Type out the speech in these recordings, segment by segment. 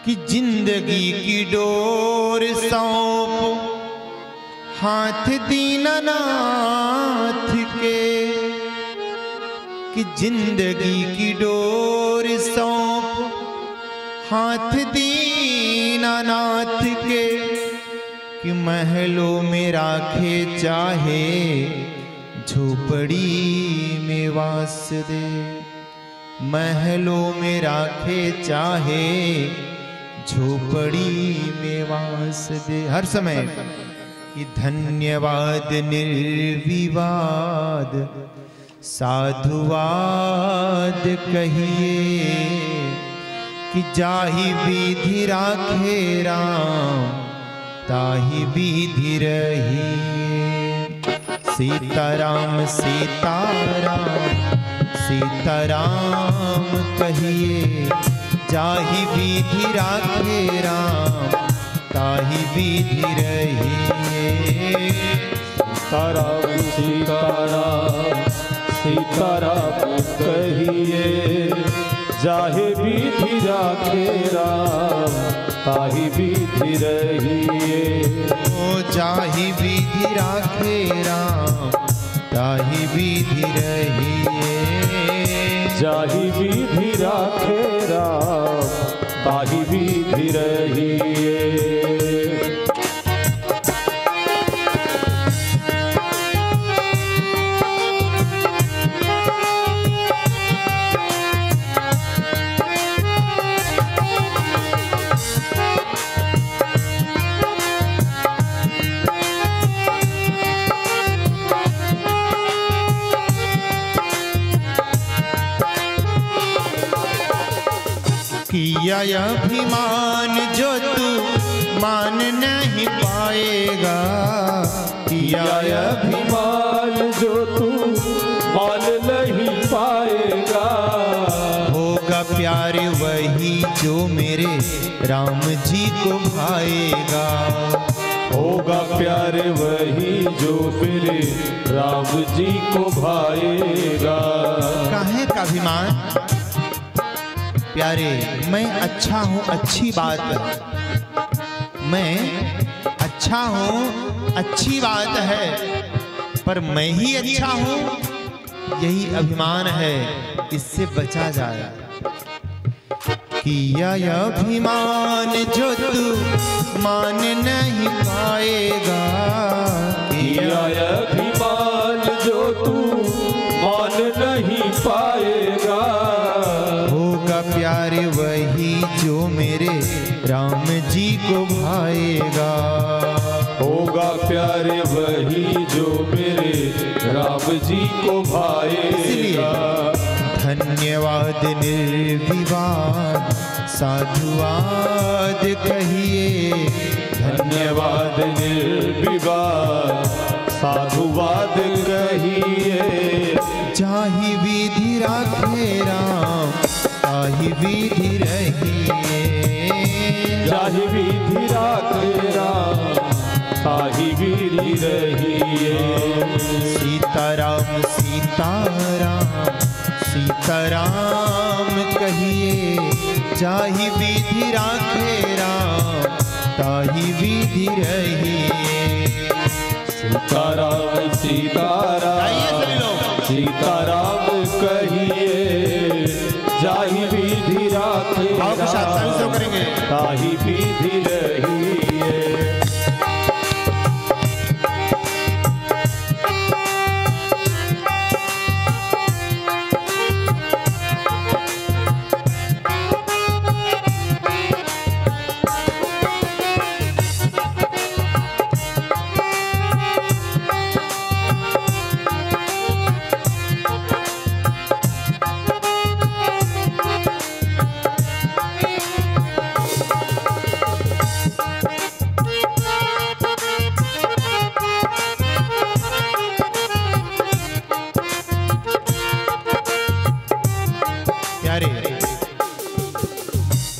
कि जिंदगी की डोर सौंप हाथ दीनानाथ के, कि जिंदगी की डोर सौंप हाथ दीनानाथ के, कि महलों में राखे चाहे झोपड़ी में वास दे, महलों में राखे चाहे झोपड़ी में वास दे। हर समय कि धन्यवाद निर्विवाद साधुवाद कहिए, कि जाहि विधि राखे राम ताहि विधि रहिए। सीताराम सीताराम सीताराम कहिए, जाहि विधि राखे राम ताहि विधि रहिए। सीताराम सीताराम सीताराम कहिए, जाहि विधि राखे राम ताहि विधि रहिए। ओ जाहि विधि राखे राम ताहि विधि रहिए। जाहि विधि राखे राम ताहि विधि रहिए। किया अभिमान जो तू मान नहीं पाएगा, किया अभिमान जो तू मान नहीं पाएगा। होगा प्यार वही जो मेरे राम जी को भाएगा, होगा प्यार वही जो मेरे राम जी को भाएगा। काहे का अभिमान प्यारे, मैं अच्छा हूँ अच्छी बात है, मैं अच्छा हूँ अच्छी बात है, पर मैं ही अच्छा हूँ यही अभिमान है, इससे बचा जाए। किया अभिमान जो तू मान नहीं पाएगा, किया अभिमान जो तू मान नहीं पाएगा। होगा प्यार वही जो मेरे राम जी को भाएगा, होगा प्यार वही जो मेरे राम जी को भाएगा। धन्यवाद निर्विवाद साधुवाद कहिए, धन्यवाद निर्विवाद साधुवाद कहिए। जाहि विधि राखे राम ताहि विधि रहिए। जाहि विधि राखे राम ताहि विधि रहिए। सीताराम सीताराम सीताराम कहिए, जाहि विधि राखे राम ताहि विधि रहिए। सीताराम सीताराम सीताराम कहिए, जाहि विधि राखे राम ताहि विधि रहिए।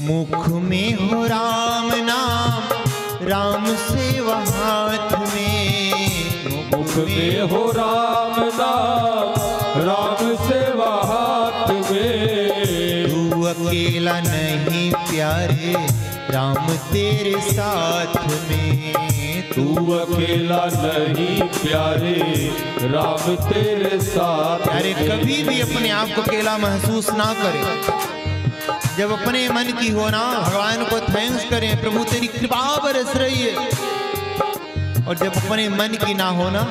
मुख में हो राम नाम, राम सेवा हाथ में। मुख में हो राम नाम, राम सेवा हाथ में। तू अकेला नहीं प्यारे, राम तेरे साथ में। तू अकेला नहीं प्यारे, राम तेरे साथ। अरे कभी भी अपने आप को अकेला महसूस ना करें। जब अपने मन की हो ना, भगवान को थैंक्स करें, प्रभु तेरी कृपा बरस रही है। और जब अपने मन की ना हो ना,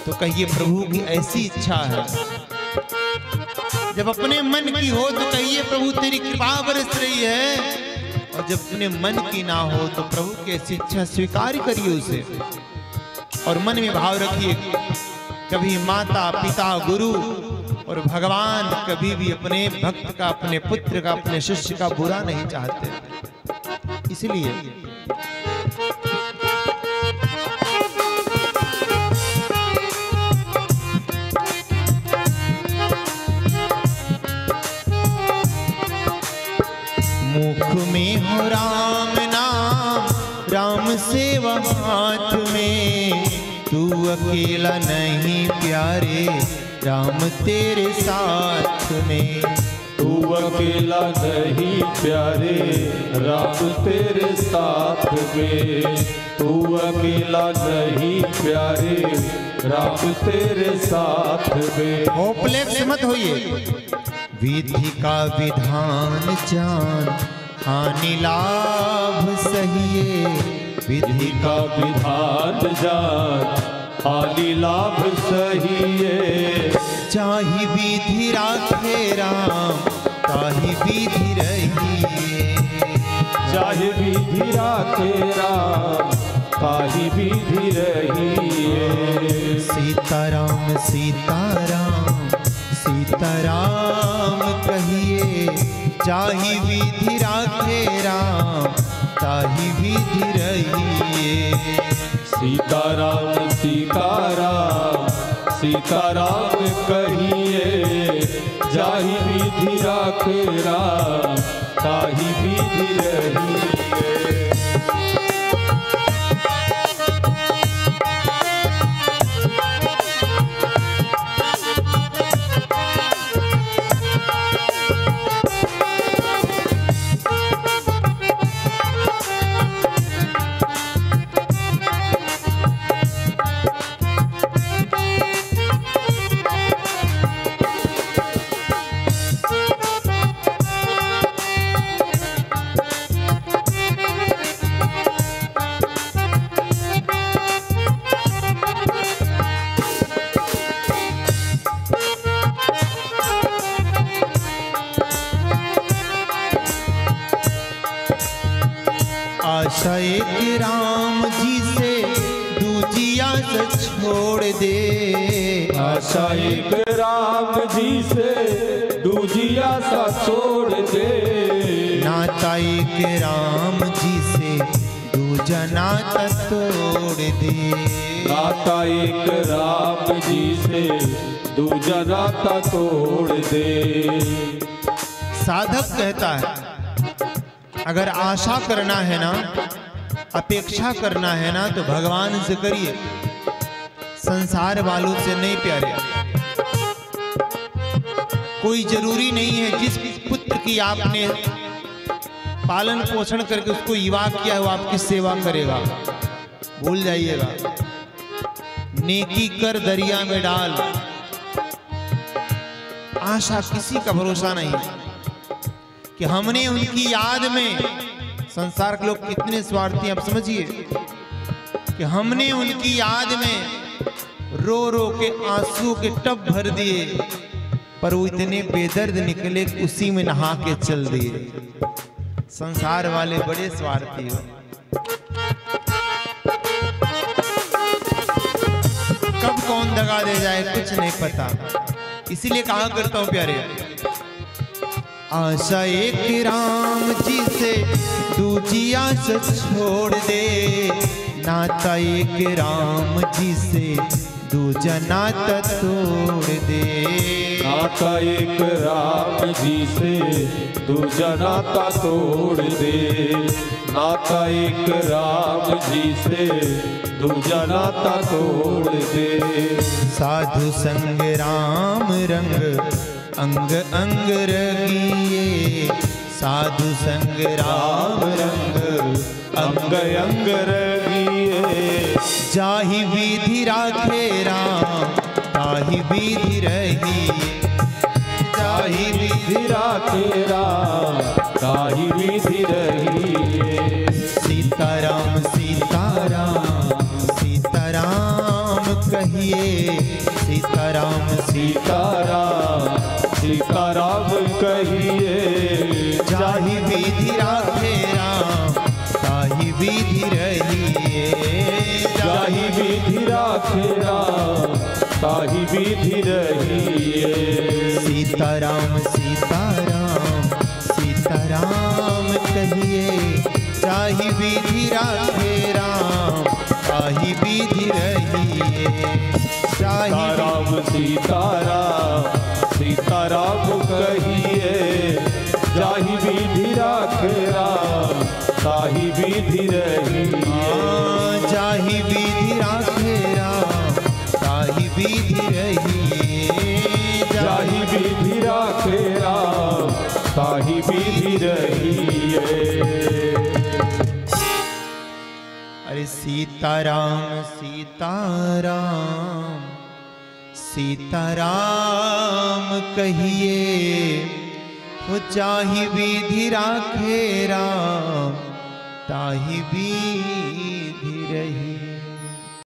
तो कहिए प्रभु की ऐसी इच्छा है। जब अपने मन की हो तो कहिए प्रभु तेरी कृपा बरस रही है। और जब अपने मन की ना हो तो प्रभु की ऐसी इच्छा स्वीकार करिए उसे। और मन में भाव रखिए, कभी माता पिता गुरु और भगवान कभी भी अपने भक्त का, अपने पुत्र का, अपने शिष्य का बुरा नहीं चाहते। इसलिए मुख में हो राम नाम, राम सेवा हाथ में। तू अकेला नहीं प्यारे, राम तेरे साथ में। तू अकेला नहीं प्यारे, राम तेरे साथ में। तू अकेला नहीं प्यारे, राम तेरे साथ में। होपलेस मत होइए। विधि का विधान जान, हानि लाभ सहिए। विधि का विधान जान, हानि लाभ सहिए। चाहि विधि राखे राम, ताहि विधि रहिए। चाहे विधि राखे राम, ताहि विधि रहिए। सीताराम सीताराम सीताराम कहिए। चाहि विधि राखे राम, ताहि विधि रहिए। सीताराम सीताराम सीताराम कहिए। जाहि विधि राखे राम, ताहि विधि रहिए। आशा एक राम जी से दूजी आशा छोड़ दे। आशा एक राम जी से दूजी आशा छोड़ दे। नाता एक राम जी से दूजा नाता तोड़ दे। नाता एक राम जी से दूजा नाता तोड़ दे। साधक कहता है, अगर आशा करना है ना, अपेक्षा करना है ना, तो भगवान से करिए, संसार वालों से नहीं प्यारे। कोई जरूरी नहीं है जिस पुत्र की आपने पालन पोषण करके उसको युवा किया है वो आपकी सेवा करेगा। भूल जाइएगा, नेकी कर दरिया में डाल। आशा किसी का भरोसा नहीं कि हमने उनकी याद में, संसार के लोग कितने स्वार्थी हैं आप समझिए, कि हमने उनकी याद में रो रो के आंसू के टब भर दिए, पर वो इतने बेदर्द निकले कि उसी में नहा के चल दिए। संसार वाले बड़े स्वार्थी हो। कब कौन दगा दे जाए कुछ नहीं पता। इसीलिए कहा करता हूं प्यारे, आशा एक राम जी से दूजी आशा छोड़ दे। नाता एक राम जी से दूजा नाता तोड़ दे। नाता एक राम जी से दूजा नाता तोड़ दे। नाता एक राम जी से दूजा नाता तोड़ दे। साधु संग राम रंग, अंग अंग रगिए। साधु संग राम रंग अंग अंग रहिए। जाहि विधि राखे राम ताहि विधि रहिए। जाहि विधि राखे राम ताहि विधि रहिए। सीताराम सीताराम सीताराम कहिए। सीताराम सीताराम सीताराम कहिए। जाहि विधि राखे राम ताहि विधि रहिए। जाहि विधि राखे राम ताहि विधि रहिए। सीताराम सीताराम सीताराम कहिए। जाहि विधि राखे राम ताहि विधि रहिए। सीताराम सीताराम सीताराम कहिए। जाहि विधि राखे राम ताहि विधि रहिए। जाहि विधि राखे राम ताहि विधि रहिए। जाहि विधि राखे राम ताहि विधि रहिए। अरे सीताराम सीताराम सीताराम कहिए। वो जाहि विधि राखे राम ताहि विधि रहिए।